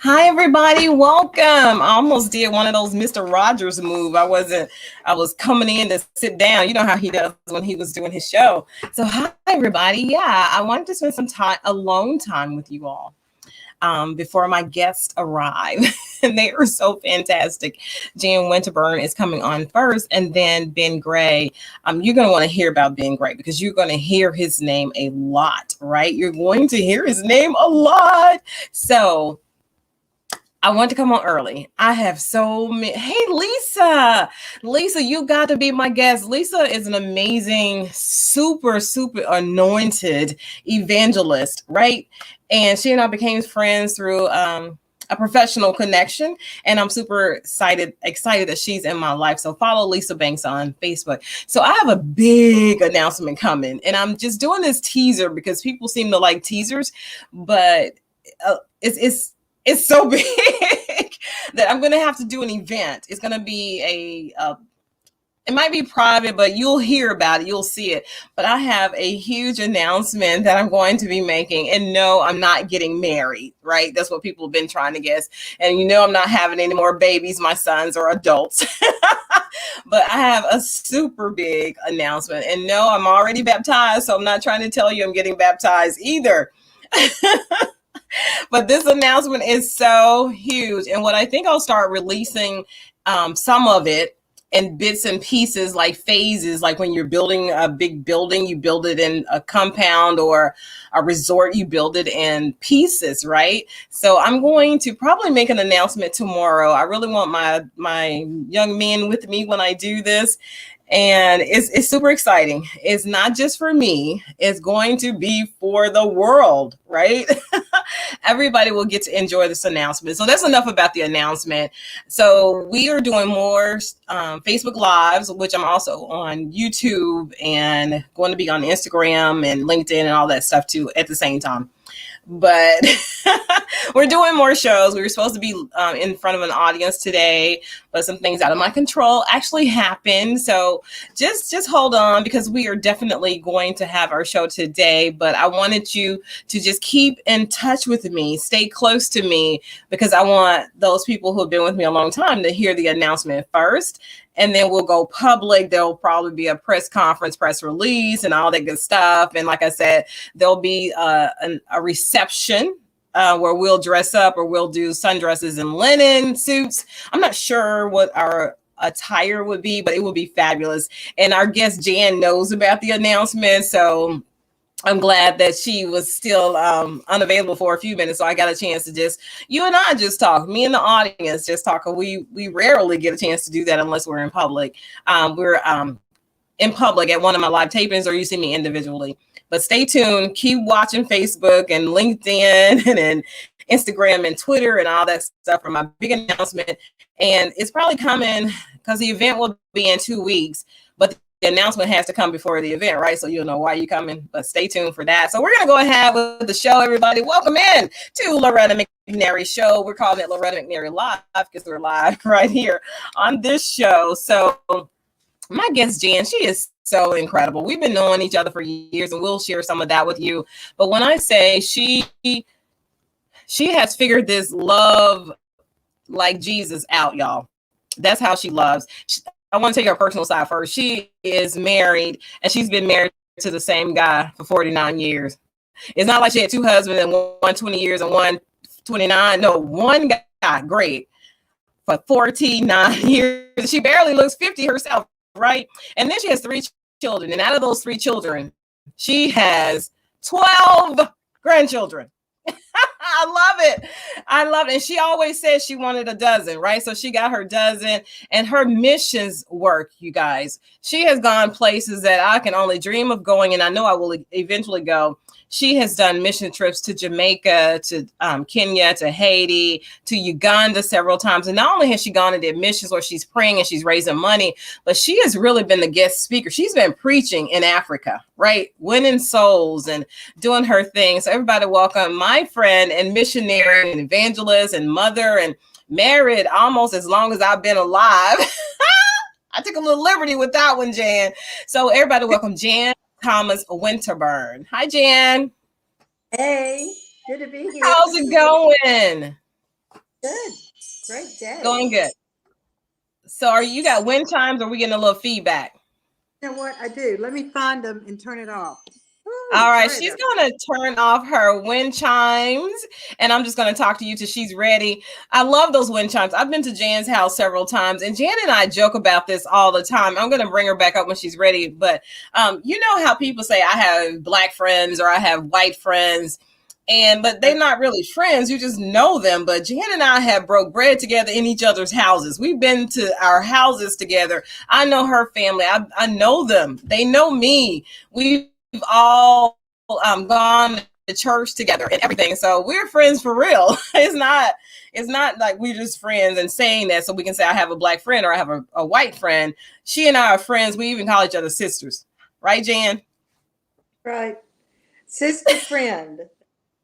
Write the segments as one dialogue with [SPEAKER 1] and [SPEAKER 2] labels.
[SPEAKER 1] Hi, everybody. Welcome. I almost did one of those Mr. Rogers move. I was coming in to sit down. You know how he does when he was doing his show. So, hi, everybody. Yeah, I wanted to spend some time, alone time with you all before my guests arrive. And they are so fantastic. Jan Winterburn is coming on first, and then Ben Gray. You're going to want to hear about Ben Gray because you're going to hear his name a lot, right? You're going to hear his name a lot. So, I want to come on early. I have so many. Hey, Lisa. Lisa, you got to be my guest. Lisa is an amazing, super anointed evangelist, right? And she and I became friends through a professional connection. And I'm super excited that she's in my life. So follow Lisa Banks on Facebook. So I have a big announcement coming. And I'm just doing this teaser because people seem to like teasers. But it's so big that I'm going to have to do an event. It's going to be it might be private, but you'll hear about it. You'll see it. But I have a huge announcement that I'm going to be making. And no, I'm not getting married, right? That's what people have been trying to guess. And I'm not having any more babies. My sons are adults. But I have a super big announcement. And no, I'm already baptized. So I'm not trying to tell you I'm getting baptized either. But this announcement is so huge. And what I think I'll start releasing some of it in bits and pieces, like phases, like when you're building a big building, you build it in a compound, or a resort, you build it in pieces, right? So I'm going to probably make an announcement tomorrow. I really want my young men with me when I do this. And it's super exciting. It's not just for me. It's going to be for the world, right? Everybody will get to enjoy this announcement. So that's enough about the announcement. So we are doing more Facebook Lives, which I'm also on YouTube and going to be on Instagram and LinkedIn and all that stuff too at the same time. But we're doing more shows. We were supposed to be in front of an audience today, but some things out of my control actually happened. So just hold on, because we are definitely going to have our show today. But I wanted you to just keep in touch with me, stay close to me, because I want those people who have been with me a long time to hear the announcement first. And then we'll go public. There'll probably be a press conference, press release, and all that good stuff. And like I said, there'll be a reception where we'll dress up, or we'll do sundresses and linen suits. I'm not sure what our attire would be, but it will be fabulous. And our guest Jan knows about the announcement. So I'm glad that she was still unavailable for a few minutes. So I got a chance to you and I just talk. Me and the audience just talk. We rarely get a chance to do that unless we're in public. We're in public at one of my live tapings, or you see me individually. But stay tuned. Keep watching Facebook and LinkedIn and Instagram and Twitter and all that stuff for my big announcement. And it's probably coming because the event will be in 2 weeks. But the announcement has to come before the event, right? So you'll know why you're coming, but stay tuned for that. So we're going to go ahead with the show, everybody. Welcome in to Loretta McNary Show. We're calling it Loretta McNary Live because we're live right here on this show. So my guest, Jan, she is so incredible. We've been knowing each other for years, and we'll share some of that with you. But when I say she has figured this love like Jesus out, y'all. That's how she loves. I want to take her personal side first. She is married, and she's been married to the same guy for 49 years. It's not like she had two husbands and one 20 years and one 29. No, one guy, great, for 49 years. She barely looks 50 herself, right? And then she has 3 children. And out of those 3 children, she has 12 grandchildren. I love it. And she always said she wanted a dozen, right? So she got her dozen, and her missions work, you guys. She has gone places that I can only dream of going, and I know I will eventually go. She has done mission trips to Jamaica, to Kenya, to Haiti, to Uganda several times. And not only has she gone and did missions where she's praying and she's raising money, but she has really been the guest speaker. She's been preaching in Africa, right? Winning souls and doing her thing. So everybody welcome my friend and missionary and evangelist and mother, and married almost as long as I've been alive. I took a little liberty with that one, Jan. So everybody welcome Jan Thomas Winterburn. Hi, Jan.
[SPEAKER 2] Hey, good to be here.
[SPEAKER 1] How's it going?
[SPEAKER 2] Good. Great day.
[SPEAKER 1] Going good. So you got wind chimes or are we getting a little feedback?
[SPEAKER 2] You know what? I do. Let me find them and turn it off. Ooh,
[SPEAKER 1] All right,
[SPEAKER 2] sorry
[SPEAKER 1] she's
[SPEAKER 2] about
[SPEAKER 1] going to turn off her wind chimes, and I'm just going to talk to you till she's ready. I love those wind chimes. I've been to Jan's house several times, and Jan and I joke about this all the time. I'm going to bring her back up when she's ready, but you know how people say I have black friends or I have white friends, but they're not really friends. You just know them. But Jan and I have broke bread together in each other's houses. We've been to our houses together. I know her family. I know them. They know me. We've all gone to church together and everything. So we're friends for real. It's not like we're just friends and saying that so we can say I have a black friend or I have a white friend. She and I are friends. We even call each other sisters. Right, Jan?
[SPEAKER 2] right. Sister friend.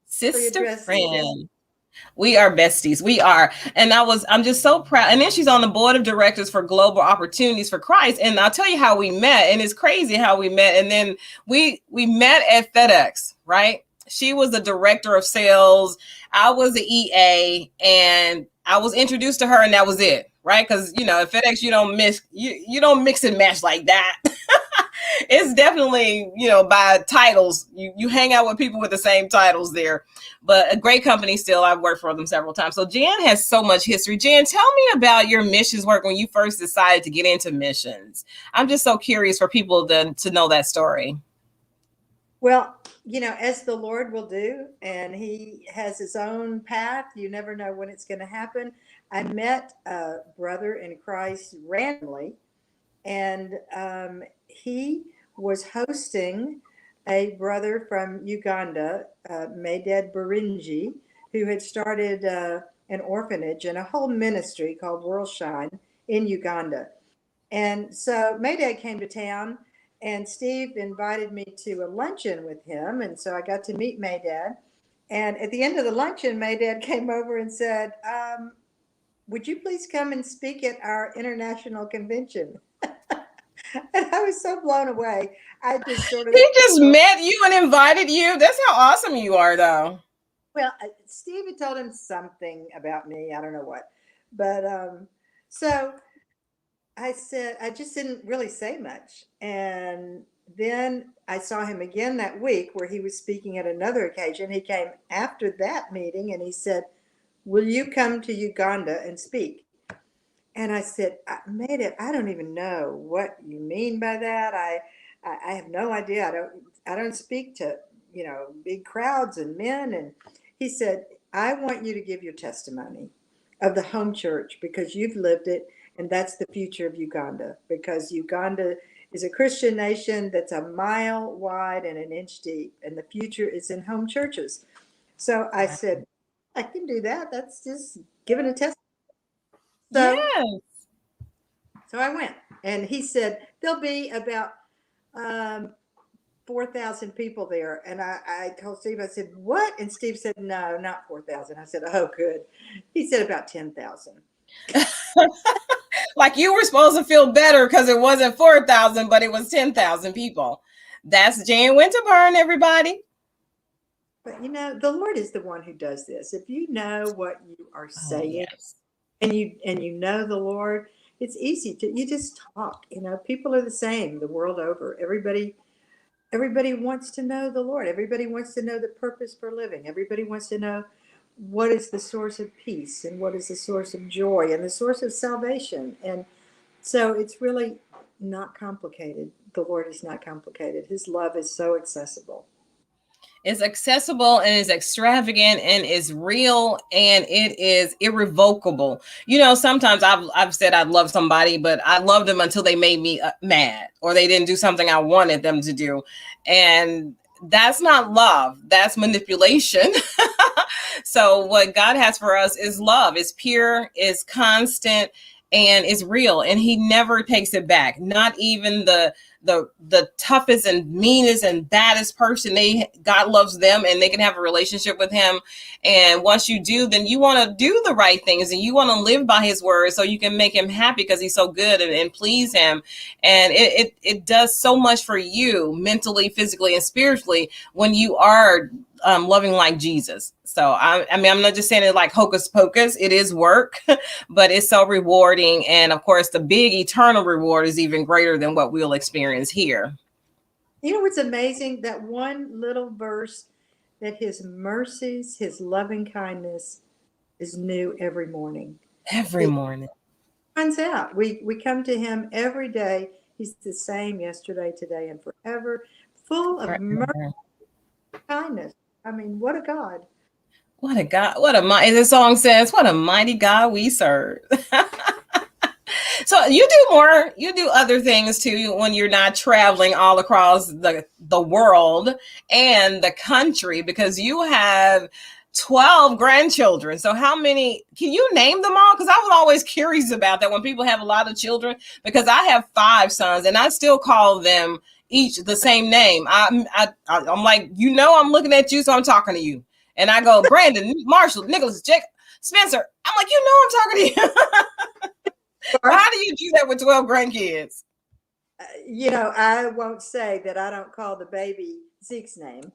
[SPEAKER 1] Sister friend. We are besties. We are. And I'm just so proud. And then she's on the board of directors for Global Opportunities for Christ. And I'll tell you how we met. And it's crazy how we met. And then we met at FedEx, right? She was the director of sales. I was the EA, and I was introduced to her, and that was it, right? Because at FedEx, you don't mix and match like that. It's definitely, by titles. You hang out with people with the same titles there. But a great company still. I've worked for them several times. So Jan has so much history. Jan, tell me about your missions work when you first decided to get into missions. I'm just so curious for people to know that story.
[SPEAKER 2] Well, as the Lord will do, and he has his own path, you never know when it's going to happen. I met a brother in Christ randomly, and he was hosting a brother from Uganda, Medad Burinji, who had started an orphanage and a whole ministry called Worldshine in Uganda. And so Medad came to town, and Steve invited me to a luncheon with him. And so I got to meet Medad. And at the end of the luncheon, Medad came over and said, would you please come and speak at our international convention? And I was so blown away. I just sort of.
[SPEAKER 1] He just met you and invited you. That's how awesome you are, though.
[SPEAKER 2] Well, Steve had told him something about me. I don't know what. But so I said, I just didn't really say much. And then I saw him again that week where he was speaking at another occasion. He came after that meeting and he said, will you come to Uganda and speak? And I said, I don't even know what you mean by that. I have no idea. I don't speak to, big crowds and men. And he said, I want you to give your testimony of the home church because you've lived it. And that's the future of Uganda, because Uganda is a Christian nation that's a mile wide and an inch deep. And the future is in home churches. So I said, I can do that. That's just giving a testimony.
[SPEAKER 1] Yes.
[SPEAKER 2] So I went, and he said, there'll be about 4,000 people there. And I told Steve, I said, what? And Steve said, no, not 4,000. I said, oh, good. He said about 10,000.
[SPEAKER 1] Like you were supposed to feel better because it wasn't 4,000, but it was 10,000 people. That's Jan Winterburn, everybody.
[SPEAKER 2] But the Lord is the one who does this. If you know what you are saying, and you know the Lord, it's easy you just talk. People are the same the world over. Everybody wants to know the Lord. Everybody wants to know the purpose for living. Everybody wants to know what is the source of peace and what is the source of joy and the source of salvation. And so it's really not complicated. The Lord is not complicated. His love is so accessible.
[SPEAKER 1] It's accessible and is extravagant and is real and it is irrevocable. Sometimes I've said I'd love somebody, but I loved them until they made me mad or they didn't do something I wanted them to do. And that's not love. That's manipulation. So what God has for us is love. It's pure, it's constant, and it's real. And he never takes it back. Not even the toughest and meanest and baddest person. God loves them and they can have a relationship with him. And once you do, then you want to do the right things and you want to live by his word so you can make him happy because he's so good and please him. And it does so much for you mentally, physically, and spiritually when you are loving like Jesus. So I mean, I'm not just saying it like hocus pocus. It is work, but it's so rewarding. And of course, the big eternal reward is even greater than what we'll experience here.
[SPEAKER 2] You know what's amazing? That one little verse, that his mercies, his loving kindness is new every morning.
[SPEAKER 1] Every morning.
[SPEAKER 2] Finds out. We come to him every day. He's the same yesterday, today, and forever, full of mercy, kindness. I mean, what a God.
[SPEAKER 1] What a God. What a mighty, the song says, what a mighty God we serve. So you do other things too when you're not traveling all across the world and the country, because you have 12 grandchildren. So how many, can you name them all? Because I was always curious about that when people have a lot of children, because I have 5 sons and I still call them each the same name. I'm like, I'm looking at you, so I'm talking to you. And I go, Brandon, Marshall, Nicholas, Jacob, Spencer. I'm like, I'm talking to you. How do you do that with 12 grandkids?
[SPEAKER 2] I won't say that I don't call the baby Zeke's name.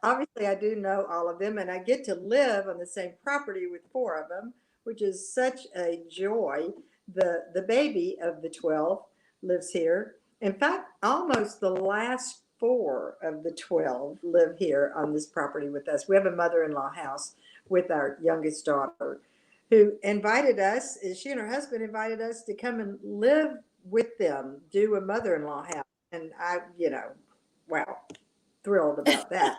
[SPEAKER 2] Obviously, I do know all of them, and I get to live on the same property with 4 of them, which is such a joy. The baby of the 12 lives here. In fact, almost the last 4 of the 12 live here on this property with us. We have a mother-in-law house with our youngest daughter, who invited us, she and her husband invited us to come and live with them, do a mother-in-law house. And I, wow, thrilled about that.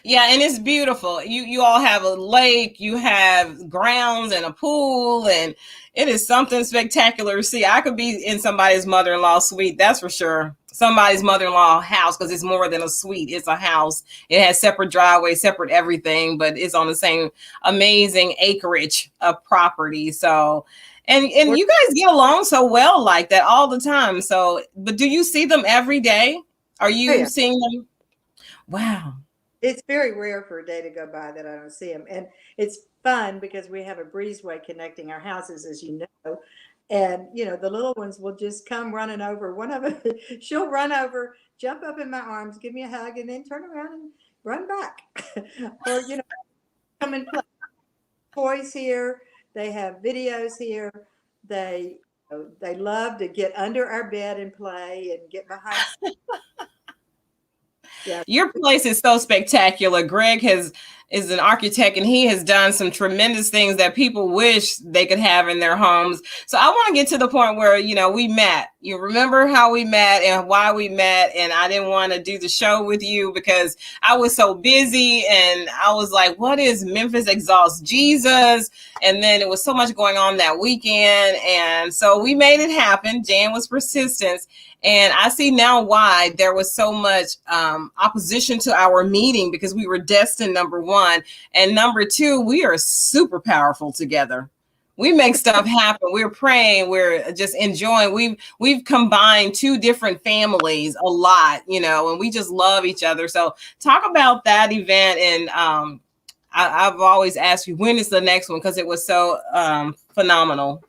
[SPEAKER 1] Yeah, and it's beautiful. You all have a lake, you have grounds and a pool, and it is something spectacular to see. I could be in somebody's mother-in-law suite, that's for sure. Somebody's mother-in-law house, because it's more than a suite. It's a house. It has separate driveway, separate everything, but it's on the same amazing acreage of property. So, and you guys get along so well like that all the time. So, but do you see them every day? Are you seeing them? Wow.
[SPEAKER 2] It's very rare for a day to go by that I don't see them. And it's fun because we have a breezeway connecting our houses, as you know. And, the little ones will just come running over. One of them, she'll run over, jump up in my arms, give me a hug, and then turn around and run back. Or, come and play. Toys here. They have videos here. They love to get under our bed and play and get behind.
[SPEAKER 1] Yeah. Your place is so spectacular. Greg is an architect, and he has done some tremendous things that people wish they could have in their homes. So I want to get to the point where, we met. You remember how we met and why we met, and I didn't want to do the show with you because I was so busy, and I was like, what is Memphis Exalts Jesus? And then it was so much going on that weekend, and so we made it happen. Jan was persistent. And I see now why there was so much opposition to our meeting, because we were destined, number 1. And number 2, we are super powerful together. We make stuff happen. We're praying. We're just enjoying. We've combined 2 different families a lot, and we just love each other. So talk about that event. And I've always asked you, when is the next one? Because it was so phenomenal.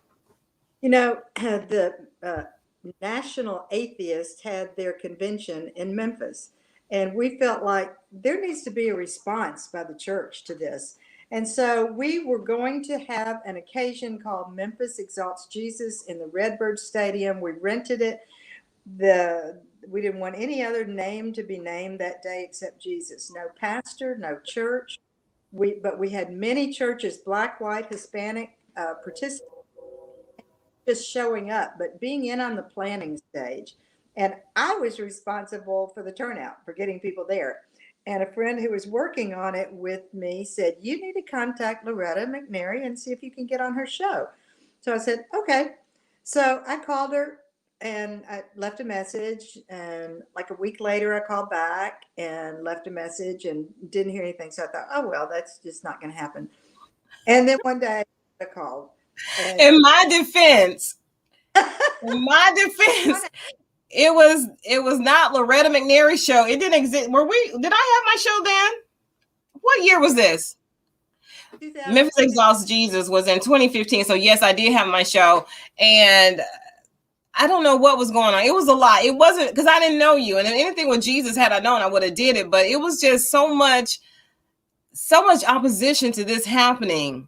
[SPEAKER 2] The National Atheists had their convention in Memphis, and we felt like there needs to be a response by the church to this. And so we were going to have an occasion called Memphis Exalts Jesus in the Redbird Stadium. We rented it. We didn't want any other name to be named that day except Jesus. No pastor, no church. But we had many churches, Black, white, Hispanic, participants, just showing up, but being in on the planning stage. And I was responsible for the turnout, for getting people there. And a friend who was working on it with me said, you need to contact Loretta McNary and see if you can get on her show. So I said, okay. So I called her and I left a message. And like a week later, I called back and left a message and didn't hear anything. So I thought, oh, well, that's just not going to happen. And then one day I called.
[SPEAKER 1] In my defense, it was not Loretta McNary's show. It didn't exist. Did I have my show then? What year was this? Memphis Exalts Jesus was in 2015. So yes, I did have my show. And I don't know what was going on. It was a lot. It wasn't because I didn't know you. And if anything with Jesus, had I known, I would have did it. But it was just so much opposition to this happening.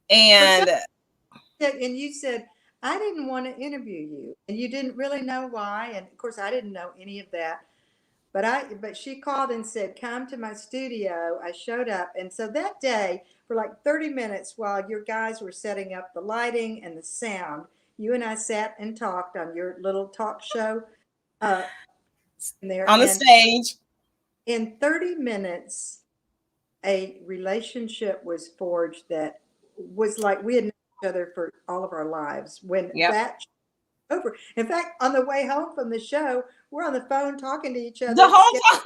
[SPEAKER 1] And
[SPEAKER 2] And you said, I didn't want to interview you, and you didn't really know why. And of course, I didn't know any of that. But she called and said, come to my studio. I showed up. And so that day, for like 30 minutes while your guys were setting up the lighting and the sound, you and I sat and talked on your little talk show in there.
[SPEAKER 1] on the
[SPEAKER 2] And
[SPEAKER 1] stage.
[SPEAKER 2] in 30 minutes, a relationship was forged that was like we had known each other for all of our lives. When
[SPEAKER 1] Yep.
[SPEAKER 2] that over. In fact, on the way home from the show, we're on the phone talking to each other.
[SPEAKER 1] The whole time.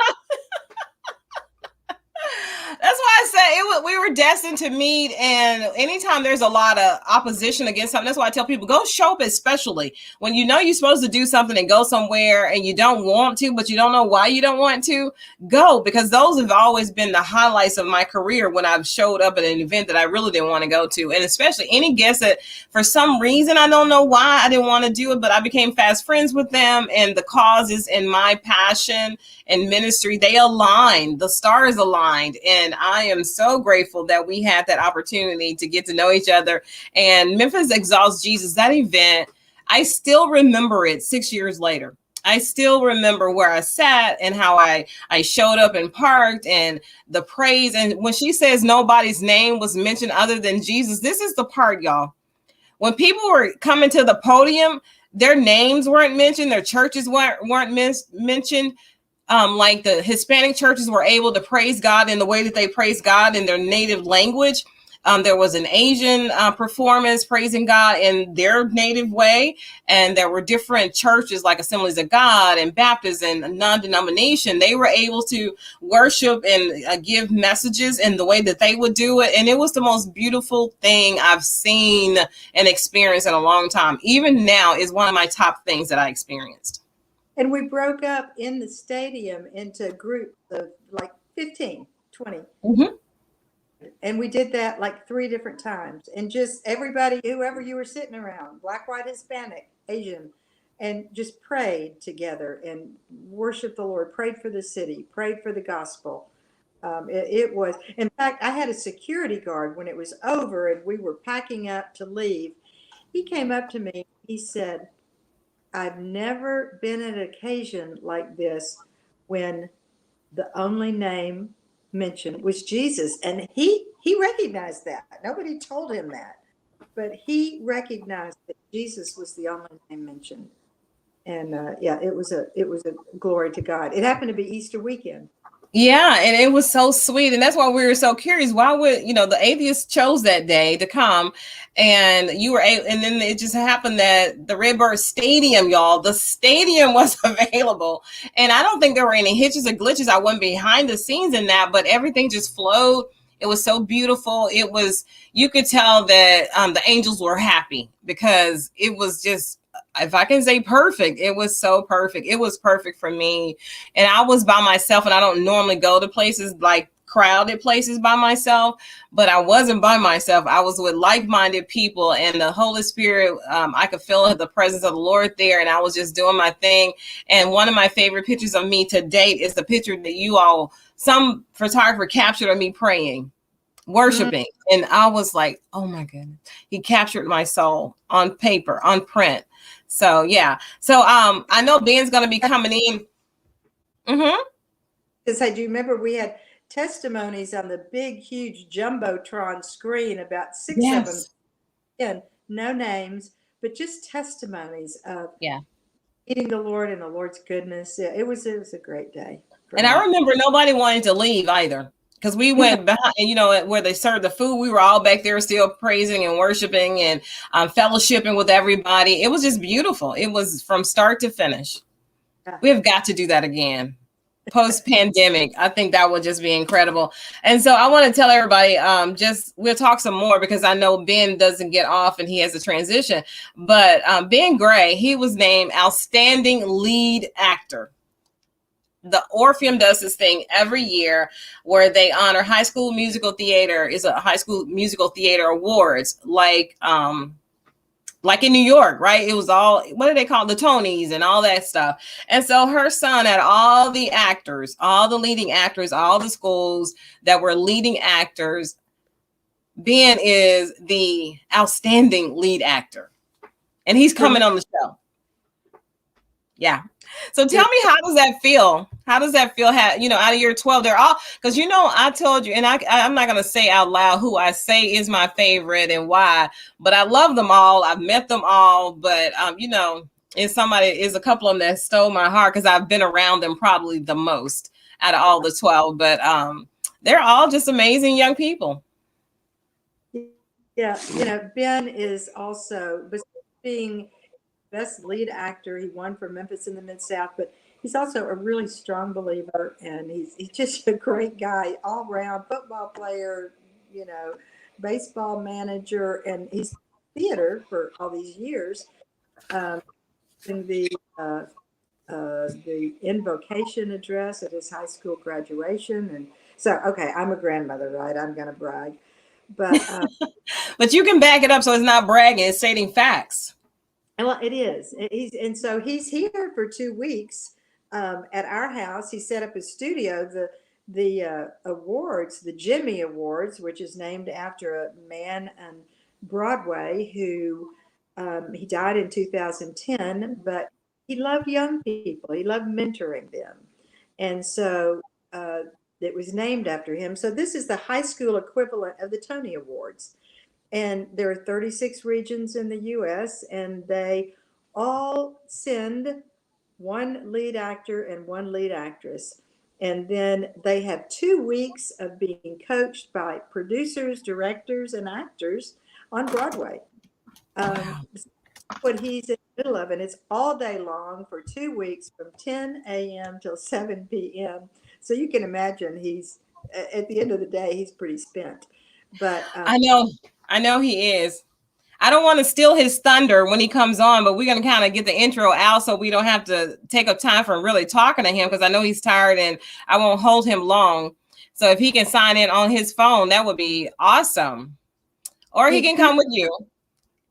[SPEAKER 1] That's why I said we were destined to meet. And anytime there's a lot of opposition against something, that's why I tell people, go show up, especially when you know you're supposed to do something and go somewhere and you don't want to, but you don't know why you don't want to go, because those have always been the highlights of my career when I've showed up at an event that I really didn't want to go to. And especially any guests that for some reason, I don't know why I didn't want to do it, but I became fast friends with them, and the causes and my passion and ministry, they aligned, the stars aligned. And I am so grateful that we had that opportunity to get to know each other. And Memphis Exalts Jesus, that event, I still remember it 6 years later. I still remember where I sat and how I showed up and parked, and the praise. And when she says nobody's name was mentioned other than Jesus, this is the part, y'all. When people were coming to the podium, their names weren't mentioned, their churches weren't mentioned. Like the Hispanic churches were able to praise God in the way that they praise God in their native language. There was an Asian performance praising God in their native way. And there were different churches like Assemblies of God and Baptists and non-denomination. They were able to worship and give messages in the way that they would do it. And it was the most beautiful thing I've seen and experienced in a long time. Even now is one of my top things that I experienced.
[SPEAKER 2] And we broke up in the stadium into groups of like 15, 20.
[SPEAKER 1] Mm-hmm.
[SPEAKER 2] And we did that like 3 different times. And just everybody, whoever you were sitting around, Black, white, Hispanic, Asian, and just prayed together and worshiped the Lord, prayed for the city, prayed for the gospel. It was, in fact, I had a security guard when it was over and we were packing up to leave. He came up to me, he said, I've never been at an occasion like this when the only name mentioned was Jesus. And he recognized that. Nobody told him that, but he recognized that Jesus was the only name mentioned. And yeah, it was a glory to God. It happened to be Easter weekend.
[SPEAKER 1] Yeah, and it was so sweet. And that's why we were so curious. Why would, the atheists chose that day to come, and you were able, and then it just happened that the Redbird Stadium, y'all, the stadium was available. And I don't think there were any hitches or glitches. I wasn't behind the scenes in that, but everything just flowed. It was so beautiful. It was, you could tell that the angels were happy, because it was just, if I can say perfect, it was so perfect. It was perfect for me. And I was by myself, and I don't normally go to places like crowded places by myself, but I wasn't by myself. I was with like-minded people, and the Holy Spirit, I could feel the presence of the Lord there, and I was just doing my thing. And one of my favorite pictures of me to date is the picture that some photographer captured of me praying, worshiping. And I was like, oh my goodness, he captured my soul on paper, on print. So yeah. So I know Ben's gonna be coming in. Mm-hmm.
[SPEAKER 2] Because do you remember we had testimonies on the big, huge jumbotron screen, about 6 of them, and no names, but just testimonies of meeting the Lord and the Lord's goodness. Yeah, it was a great day.
[SPEAKER 1] And I remember nobody wanted to leave either, because we went behind, where they served the food. We were all back there still praising and worshiping and fellowshipping with everybody. It was just beautiful. It was from start to finish. We have got to do that again. Post-pandemic, I think that would just be incredible. And so I want to tell everybody, we'll talk some more, because I know Ben doesn't get off and he has a transition. But Ben Gray, he was named Outstanding Lead Actor. The Orpheum does this thing every year where they honor high school musical theater. Is a high school musical theater awards, like like in New York, right? It was all, what do they call it? The Tonys and all that stuff. And so her son had all the actors, all the leading actors, all the schools that were leading actors. Ben is the outstanding lead actor, and he's coming on the show. Yeah. So tell me, how does that feel? How does that feel? Out of your 12, they're all, because I told you, and I'm not going to say out loud who I say is my favorite and why, but I love them all. I've met them all, but is a couple of them that stole my heart because I've been around them probably the most out of all the 12. But they're all just amazing young people.
[SPEAKER 2] Yeah, Ben is also, besides being best lead actor, he won for Memphis in the Mid-South, but he's also a really strong believer, and he's just a great guy, all-round football player, baseball manager, and he's theater for all these years. In the invocation address at his high school graduation, and so I'm a grandmother, right? I'm going to brag, but
[SPEAKER 1] but you can back it up, so it's not bragging; it's stating facts.
[SPEAKER 2] Well, it is. He's here for 2 weeks at our house. He set up a studio. The awards, the Jimmy Awards, which is named after a man on Broadway who he died in 2010, but he loved young people. He loved mentoring them, and so it was named after him. So this is the high school equivalent of the Tony Awards. And there are 36 regions in the U.S., and they all send one lead actor and one lead actress. And then they have 2 weeks of being coached by producers, directors, and actors on Broadway. What he's in the middle of, and it's all day long for 2 weeks from 10 a.m. till 7 p.m. So you can imagine at the end of the day, he's pretty spent. But
[SPEAKER 1] I know he is. I don't want to steal his thunder when he comes on, but we're going to kind of get the intro out so we don't have to take up time for really talking to him, because I know he's tired and I won't hold him long. So if he can sign in on his phone, that would be awesome. Or he can come with you.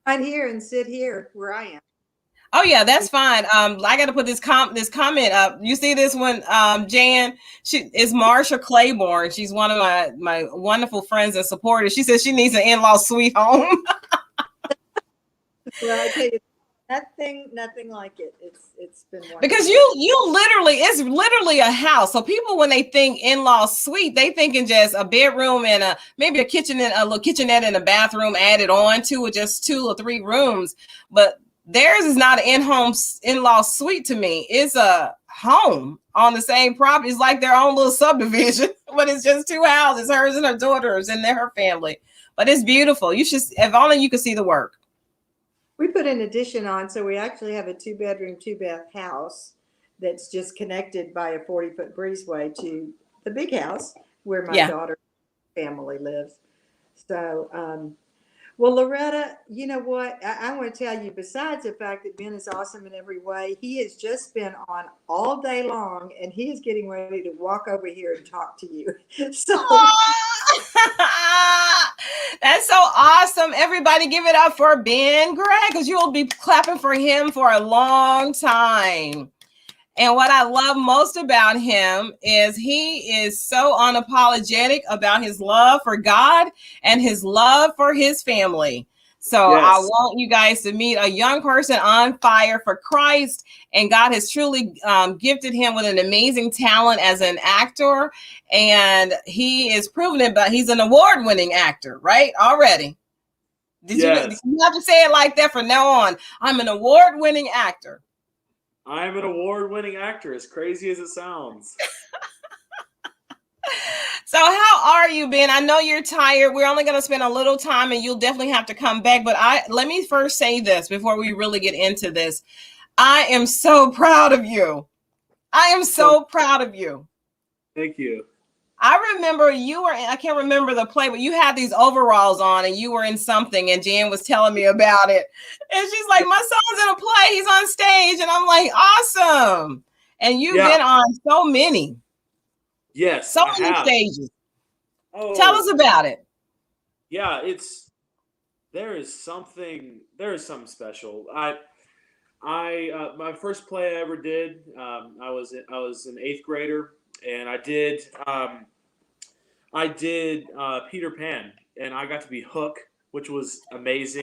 [SPEAKER 2] I'm here and sit here where I am.
[SPEAKER 1] Oh yeah, that's fine. I got to put this comment up. You see this one, Jan? She is Marsha Claiborne. She's one of my wonderful friends and supporters. She says she needs an in-law sweet home.
[SPEAKER 2] Well, I tell you, nothing like it. It's been wonderful.
[SPEAKER 1] Because it's literally a house. So people, when they think in-law suite, they think in just a bedroom and maybe a kitchen and a little kitchenette and a bathroom added on to it, just 2 or 3 rooms. But theirs is not an in-law suite to me. It's a home on the same property. It's like their own little subdivision, but it's just 2 houses, hers and her daughter's and her family. But it's beautiful. You should, if only you could see the work.
[SPEAKER 2] We put an addition on, so we actually have a 2-bedroom, 2-bath house that's just connected by a 40-foot breezeway to the big house where my daughter's family lives. So, well, Loretta, you know what? I want to tell you, besides the fact that Ben is awesome in every way, he has just been on all day long, and he is getting ready to walk over here and talk to you. So.
[SPEAKER 1] That's so awesome. Everybody give it up for Ben Gregg, because you'll be clapping for him for a long time. And what I love most about him is he is so unapologetic about his love for God and his love for his family. So yes. I want you guys to meet a young person on fire for Christ. And God has truly gifted him with an amazing talent as an actor. And he is proven it, but he's an award-winning actor, right? Already. Did you have to say it like that from now on? I'm an award-winning actor.
[SPEAKER 3] I'm an award-winning actor, as crazy as it sounds.
[SPEAKER 1] So how are you, Ben? I know you're tired. We're only going to spend a little time, and you'll definitely have to come back. But let me first say this before we really get into this. I am so proud of you. I am so proud of you.
[SPEAKER 3] Thank you.
[SPEAKER 1] I remember I can't remember the play, but you had these overalls on and you were in something, and Jan was telling me about it. And she's like, my son's in a play. He's on stage. And I'm like, awesome. And you've been on so many.
[SPEAKER 3] Yes.
[SPEAKER 1] So many stages. Oh, tell us about it.
[SPEAKER 3] Yeah, there is something special. My first play I ever did, I was an 8th grader, and I did Peter Pan, and I got to be Hook, which was amazing.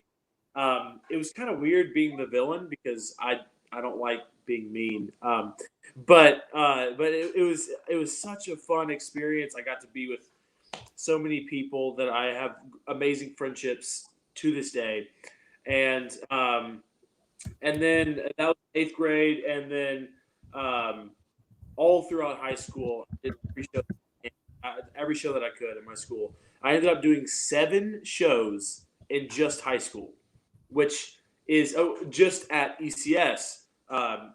[SPEAKER 3] It was kind of weird being the villain because I don't like being mean. But it was such a fun experience. I got to be with so many people that I have amazing friendships to this day, and then that was 8th grade, and then all throughout high school, I did every show that I could in my school. I ended up doing 7 shows in just high school, which is just at ECS,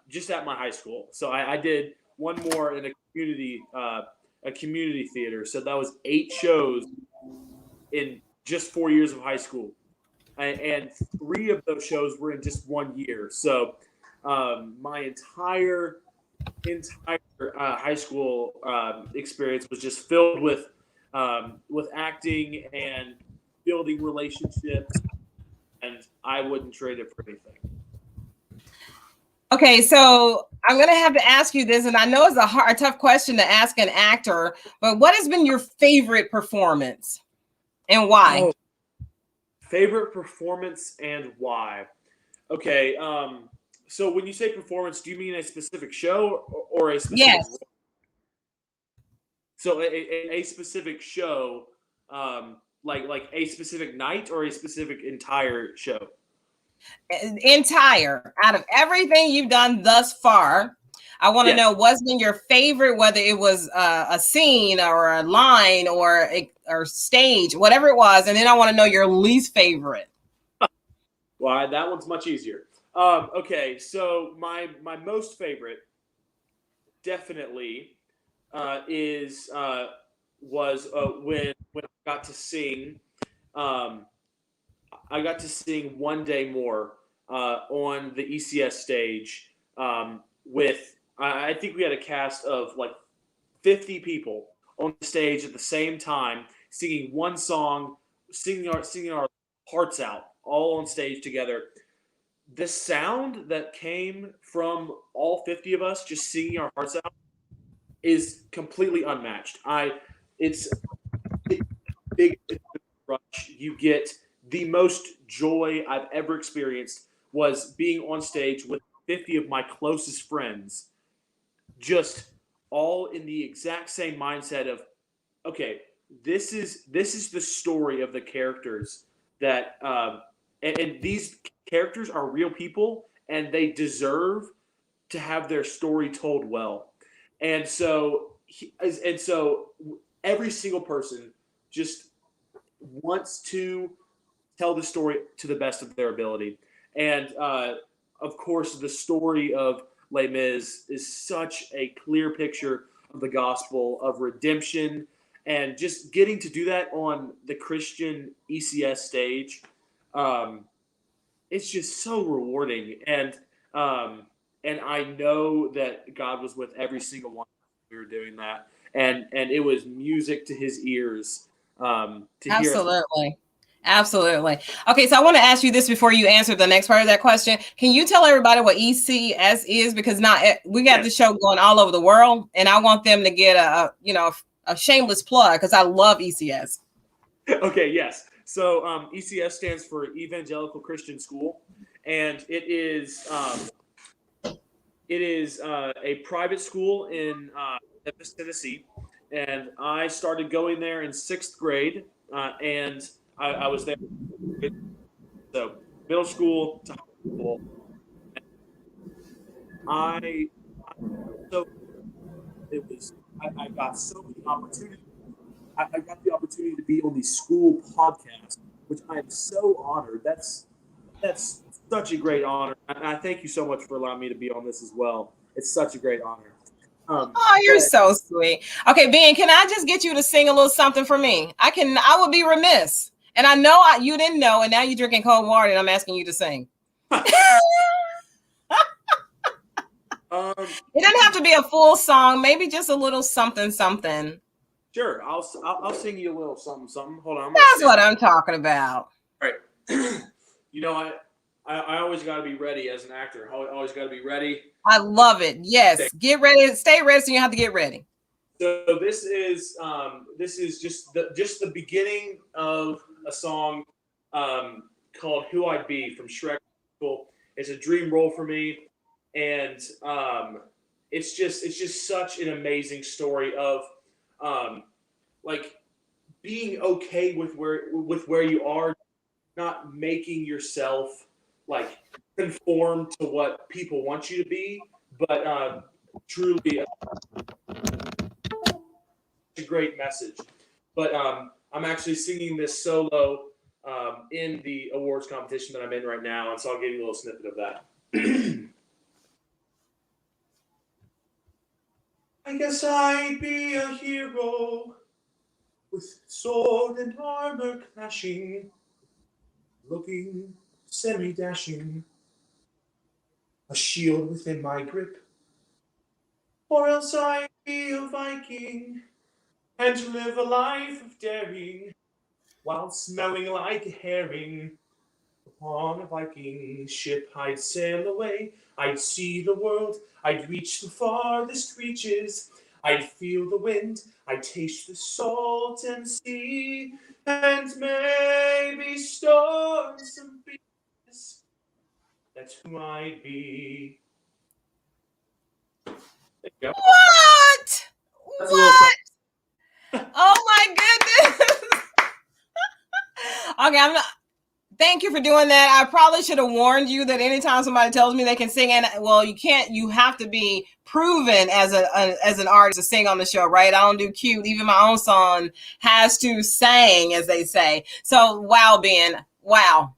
[SPEAKER 3] just at my high school. So I did one more in a community theater. So that was 8 shows in just 4 years of high school, and 3 of those shows were in just 1 year. So my entire high school experience was just filled with acting and building relationships, and I wouldn't trade it for anything.
[SPEAKER 1] Okay, so I'm going to have to ask you this, and I know it's a tough question to ask an actor, but what has been your favorite performance and why?
[SPEAKER 3] Oh, favorite performance and why? Okay, so when you say performance, do you mean a specific show or a specific?
[SPEAKER 1] Yes.
[SPEAKER 3] Role? So a specific show, like a specific night or a specific entire show?
[SPEAKER 1] Entire. Out of everything you've done thus far, I want to know what's been your favorite, whether it was a scene or a line or stage, whatever it was, and then I want to know your least favorite.
[SPEAKER 3] Well, that one's much easier. Okay, so my most favorite definitely was when I got to sing. I got to sing One Day More on the ECS stage with, I think we had a cast of like 50 people on the stage at the same time, singing one song, singing our hearts out, all on stage together. The sound that came from all 50 of us just singing our hearts out is completely unmatched. It's big rush. You get the most joy I've ever experienced was being on stage with 50 of my closest friends, just all in the exact same mindset of, okay, this is the story of the characters that, and these characters are real people and they deserve to have their story told well. And so every single person just wants to tell the story to the best of their ability. And of course, the story of Les Mis is such a clear picture of the gospel of redemption, and just getting to do that on the Christian ECS stage, it's just so rewarding. And I know that God was with every single one we were doing that, and it was music to His ears.
[SPEAKER 1] Absolutely. Absolutely. Okay, so I want to ask you this before you answer the next part of that question. Can you tell everybody what ECS is? Because we got the show going all over the world, and I want them to get a shameless plug because I love ECS.
[SPEAKER 3] Okay, yes. So ECS stands for Evangelical Christian School, and it is a private school in Memphis, Tennessee, and I started going there in 6th grade, and I was there, so middle school to high school. I got so many opportunities. I got the opportunity to be on the school podcast, which I am so honored. That's such a great honor, and I thank you so much for allowing me to be on this as well. It's such a great honor.
[SPEAKER 1] You're so sweet. Okay, Ben, can I just get you to sing a little something for me? I would be remiss. And I know you didn't know, and now you're drinking cold water, and I'm asking you to sing. It doesn't have to be a full song, maybe just a little something.
[SPEAKER 3] Sure, I'll sing you a little something. Hold on.
[SPEAKER 1] That's what I'm talking about.
[SPEAKER 3] All right. You know, I always got to be ready as an actor. I always got to be ready.
[SPEAKER 1] I love it. Yes, get ready. Stay ready, so you have to get ready.
[SPEAKER 3] So this is just the beginning of a song called "Who I'd Be" from Shrek. It's a dream role for me, and it's just such an amazing story of like being okay with where you are, not making yourself like conform to what people want you to be, but truly a great message. But I'm actually singing this solo in the awards competition that I'm in right now, and so I'll give you a little snippet of that. I guess I'd be a hero with sword and armor clashing, looking semi-dashing, a shield within my grip. Or else I'd be a Viking and live a life of daring while smelling like a herring. Upon a Viking ship I'd sail away, I'd see the world, I'd reach the farthest reaches, I'd feel the wind, I'd taste the salt and sea, and maybe start some beaches. That's who I'd be. There you go.
[SPEAKER 1] What?
[SPEAKER 3] That's what?
[SPEAKER 1] Oh my goodness. Okay, I'm not. Thank you for doing that. I probably should have warned you that anytime somebody tells me they can sing, and well, you can't. You have to be proven as an artist to sing on the show, right? I don't do cute. Even my own song has to sing, as they say. So, wow, Ben, wow,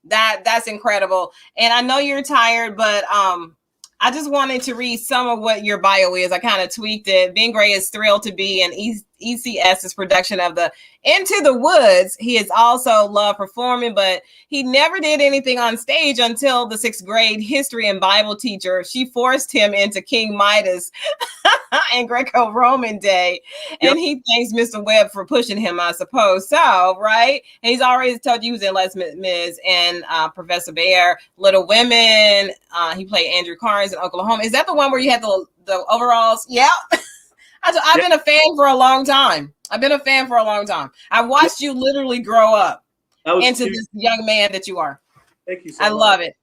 [SPEAKER 1] that's incredible. And I know you're tired, but I just wanted to read some of what your bio is. I kind of tweaked it. Ben Gray is thrilled to be in ECS's production of the Into the Woods. He has also loved performing, but he never did anything on stage until the 6th grade history and Bible teacher. She forced him into King Midas and Greco-Roman day. And he thanks Mr. Webb for pushing him, I suppose. So, right? And he's already told you he was in Les Miserablés and Professor Bhaer, Little Women. He played Andrew Carnes in Oklahoma. Is that the one where you had the overalls? Yeah. I've been a fan for a long time. I've watched you literally grow up into this young man that you are.
[SPEAKER 3] Thank you so much.
[SPEAKER 1] I love it.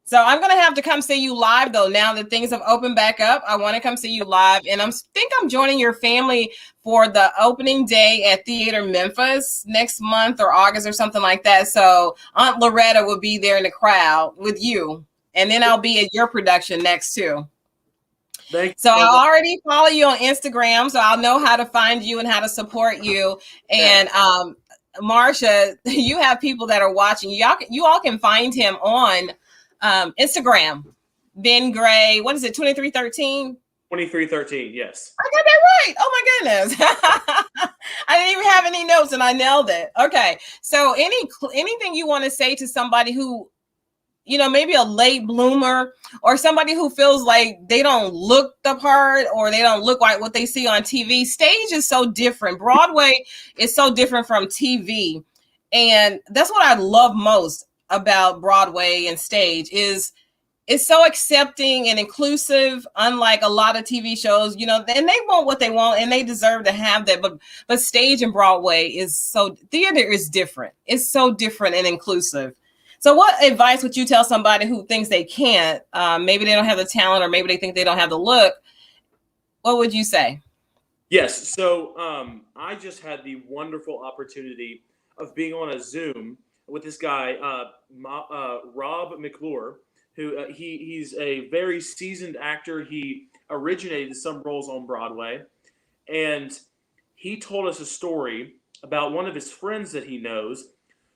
[SPEAKER 1] So I'm going to have to come see you live, though, now that things have opened back up. I want to come see you live. And I think I'm joining your family for the opening day at Theater Memphis next month or August or something like that. So Aunt Loretta will be there in the crowd with you. And then I'll be at your production next, too. So I already follow you on Instagram, so I'll know how to find you and how to support you. And Marsha, you have people that are watching. You all can find him on Instagram. Ben Gray, what is it, 2313?
[SPEAKER 3] 2313, yes.
[SPEAKER 1] I got that right. Oh my goodness. I didn't even have any notes and I nailed it. Okay. So anything you want to say to somebody who, you know, maybe a late bloomer or somebody who feels like they don't look the part or they don't look like what they see on TV. Stage is so different. Broadway is so different from TV. And that's what I love most about Broadway and stage is it's so accepting and inclusive, unlike a lot of TV shows, you know, and they want what they want and they deserve to have that. But stage and Broadway theater is different. It's so different and inclusive. So what advice would you tell somebody who thinks they can't, maybe they don't have the talent or maybe they think they don't have the look? What would you say?
[SPEAKER 3] Yes. So I just had the wonderful opportunity of being on a Zoom with this guy, Rob McClure, who he's a very seasoned actor. He originated some roles on Broadway. And he told us a story about one of his friends that he knows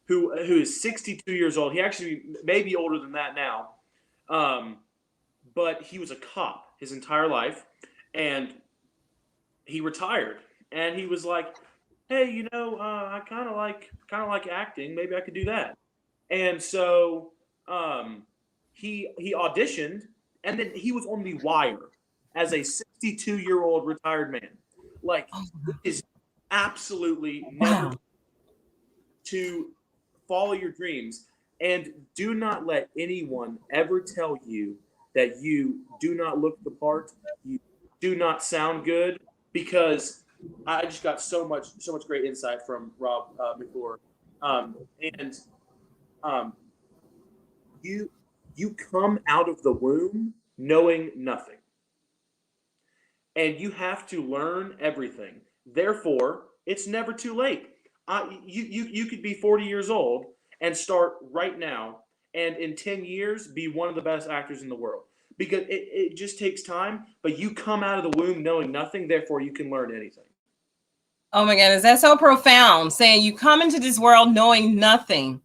[SPEAKER 3] who is 62 years old. He actually may be older than that now. But he was a cop his entire life. And he retired. And he was like, hey, you know, I kind of like acting. Maybe I could do that. And so he auditioned, and then he was on The Wire as a 62-year-old retired man. Like, is absolutely never to follow your dreams, and do not let anyone ever tell you that you do not look the part, you do not sound good, because I just got so much great insight from Rob McClure, and you come out of the womb knowing nothing, and you have to learn everything. Therefore, it's never too late. You could be 40 years old and start right now, and in 10 years be one of the best actors in the world, because it just takes time. But you come out of the womb knowing nothing, therefore you can learn anything.
[SPEAKER 1] Oh my goodness, that's so profound, saying you come into this world knowing nothing.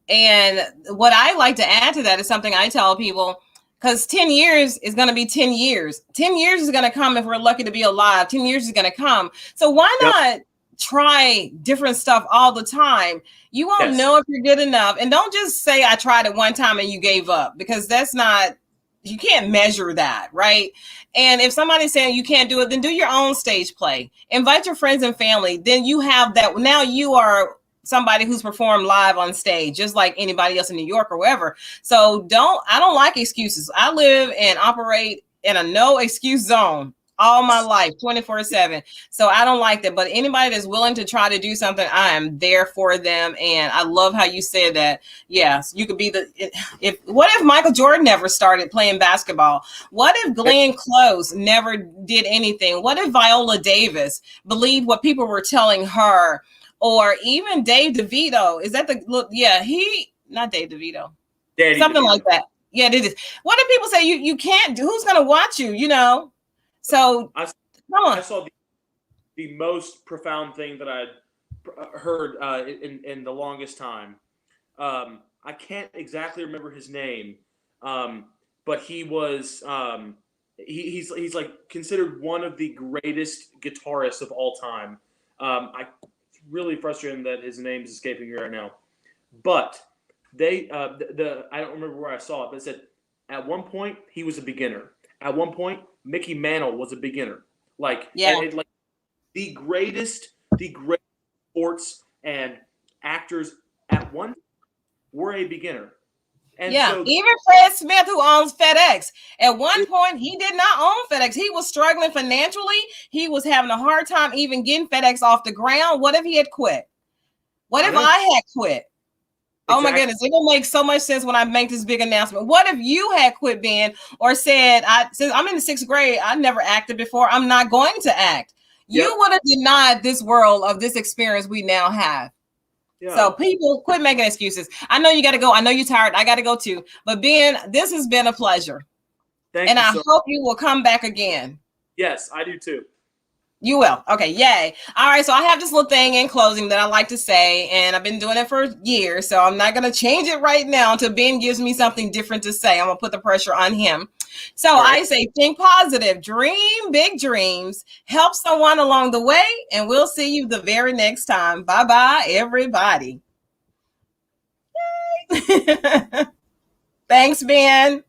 [SPEAKER 1] And what I like to add to that is something I tell people, because 10 years is going to be 10 years. 10 years is going to come if we're lucky to be alive. 10 years is going to come. So why not try different stuff all the time? You won't know if you're good enough. And don't just say, I tried it one time and you gave up, because that's not, you can't measure that, right? And if somebody's saying you can't do it, then do your own stage play. Invite your friends and family. Then you have that. Now you are somebody who's performed live on stage, just like anybody else in New York or wherever. So I don't like excuses. I live and operate in a no excuse zone all my life, 24/7. So I don't like that. But anybody that's willing to try to do something, I am there for them. And I love how you said that. Yes, you could be what if Michael Jordan never started playing basketball? What if Glenn Close never did anything? What if Viola Davis believed what people were telling her? Or even Dave DeVito. Is that not Dave DeVito. Something like that. Yeah, it is. What do people say? You can't do, who's gonna watch you, you know? So come on.
[SPEAKER 3] I saw the most profound thing that I'd heard in the longest time. I can't exactly remember his name, but he was he's like considered one of the greatest guitarists of all time. Really frustrating that his name is escaping me right now, but I don't remember where I saw it, but it said at one point he was a beginner. At one point, Mickey Mantle was a beginner. The greatest sports and actors at one were a beginner. And
[SPEAKER 1] even Fred Smith, who owns FedEx, at one point he did not own FedEx. He was struggling financially. He was having a hard time even getting FedEx off the ground. What if he had quit? What if I had quit? Exactly. Oh my goodness, it will make so much sense when I make this big announcement. What if you had quit, Ben, or said, since I'm in the 6th grade, I never acted before, I'm not going to act. You would have denied this world of this experience we now have. Yeah. So people, quit making excuses. I know you got to go. I know you're tired. I got to go too. But Ben, this has been a pleasure.
[SPEAKER 3] Thank you.
[SPEAKER 1] I hope you will come back again.
[SPEAKER 3] Yes, I do too.
[SPEAKER 1] You will. Okay. Yay. All right. So I have this little thing in closing that I like to say, and I've been doing it for years. So I'm not going to change it right now until Ben gives me something different to say. I'm going to put the pressure on him. So I say, think positive, dream big dreams, help someone along the way, and we'll see you the very next time. Bye-bye, everybody. Yay. Thanks, Ben.